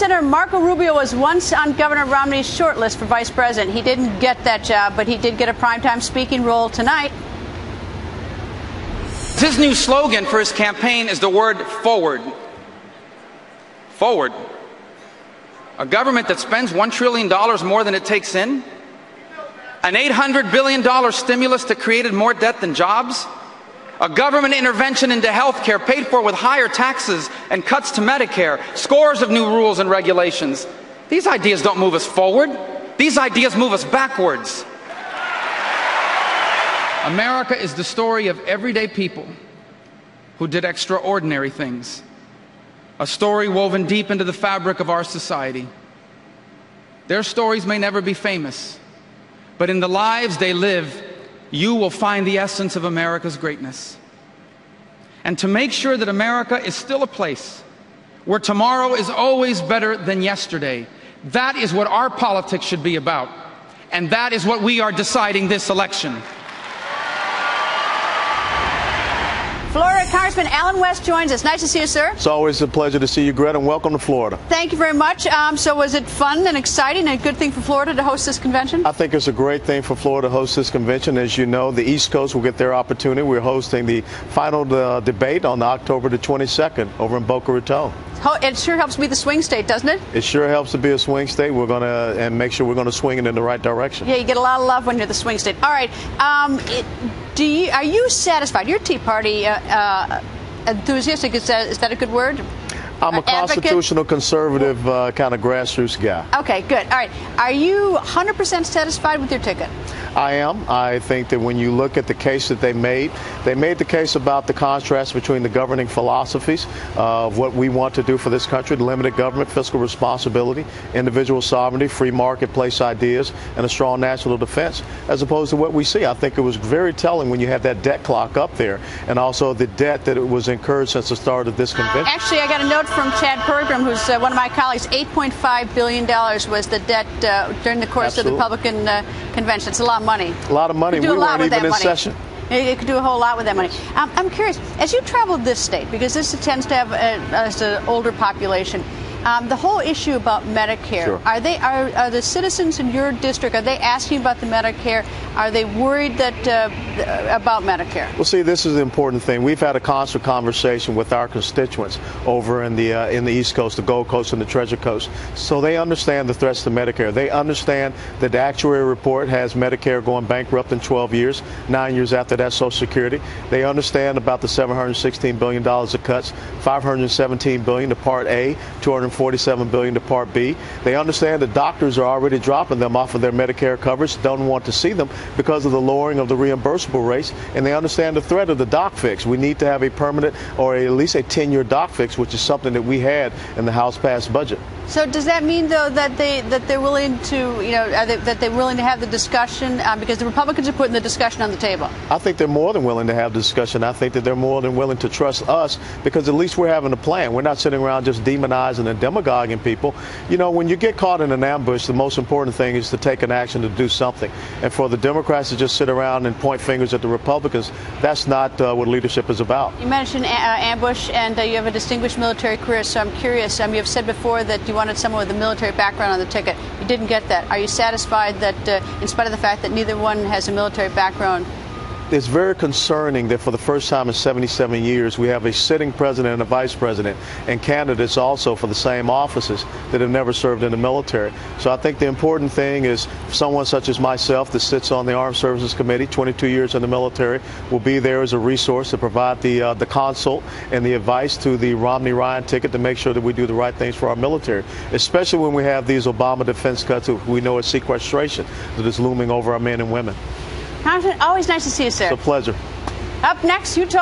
Senator Marco Rubio was once on Governor Romney's shortlist for vice president. He didn't get that job, but he did get a primetime speaking role tonight. His new slogan for his campaign is the word forward. Forward. A government that spends $1 trillion more than it takes in? An $800 billion stimulus that created more debt than jobs? A government intervention into health care paid for with higher taxes and cuts to Medicare, scores of new rules and regulations. These ideas don't move us forward. These ideas move us backwards. America is the story of everyday people who did extraordinary things. A story woven deep into the fabric of our society. Their stories may never be famous, but in the lives they live, you will find the essence of America's greatness. And to make sure that America is still a place where tomorrow is always better than yesterday, that is what our politics should be about. And that is what we are deciding this election. Florida Congressman Allen West joins us. Nice to see you, sir. It's always a pleasure to see you, Greta, and welcome to Florida. Thank you very much. So was it fun and exciting and a good thing for Florida to host this convention? I think it's a great thing for Florida to host this convention. As you know, the East Coast will get their opportunity. We're hosting the final debate on October the 22nd over in Boca Raton. It sure helps be the swing state, doesn't it? It sure helps to be a swing state. We're going to and make sure we're going to swing it in the right direction. Yeah, you get a lot of love when you're the swing state. All right. Are you satisfied? You're a Tea Party enthusiastic. Is that a good word? I'm a constitutional conservative kind of grassroots guy. Okay, good. All right. Are you 100% satisfied with your ticket? I am. I think that when you look at the case that they made the case about the contrast between the governing philosophies of what we want to do for this country, limited government, fiscal responsibility, individual sovereignty, free marketplace ideas, and a strong national defense, as opposed to what we see. I think it was very telling when you had that debt clock up there, and also the debt that it was incurred since the start of this convention. Actually, I got a note from Chad Pergram, who's one of my colleagues. $8.5 billion was the debt during the course of the Republican convention. It's a lot of money. A lot of money. We weren't even in session. You could do a whole lot with that money. I'm curious, as you traveled this state, because this tends to have an older population, the whole issue about Medicare, sure. Are the citizens in your district, are they asking about the Medicare? Are they worried that about Medicare? Well, see, this is the important thing. We've had a constant conversation with our constituents over in the East Coast, the Gold Coast, and the Treasure Coast. So they understand the threats to Medicare. They understand that the actuary report has Medicare going bankrupt in 12 years, 9 years after that, Social Security. They understand about the $716 billion of cuts, $517 billion to Part A, $247 billion to Part B. They understand that doctors are already dropping them off of their Medicare coverage, don't want to see them because of the lowering of the reimbursable rates, and they understand the threat of the doc fix. We need to have a permanent or at least a 10-year doc fix, which is something that we had in the House-passed budget. So does that mean, though, that they're willing to, that they're willing to have the discussion because the Republicans are putting the discussion on the table? I think they're more than willing to have the discussion. I think that they're more than willing to trust us because at least we're having a plan. We're not sitting around just demonizing and demagoguing people. You know, when you get caught in an ambush, the most important thing is to take an action to do something. And for the Democrats to just sit around and point fingers at the Republicans, that's not what leadership is about. You mentioned ambush, and you have a distinguished military career, so I'm curious. You have said before that you wanted someone with a military background on the ticket. You didn't get that. Are you satisfied that, in spite of the fact that neither one has a military background, it's very concerning that for the first time in 77 years, we have a sitting president and a vice president and candidates also for the same offices that have never served in the military. So I think the important thing is someone such as myself that sits on the Armed Services Committee, 22 years in the military, will be there as a resource to provide the consult and the advice to the Romney-Ryan ticket to make sure that we do the right things for our military, especially when we have these Obama defense cuts we know as sequestration that is looming over our men and women. Congressman, always nice to see you, sir. It's a pleasure. Up next, Utah.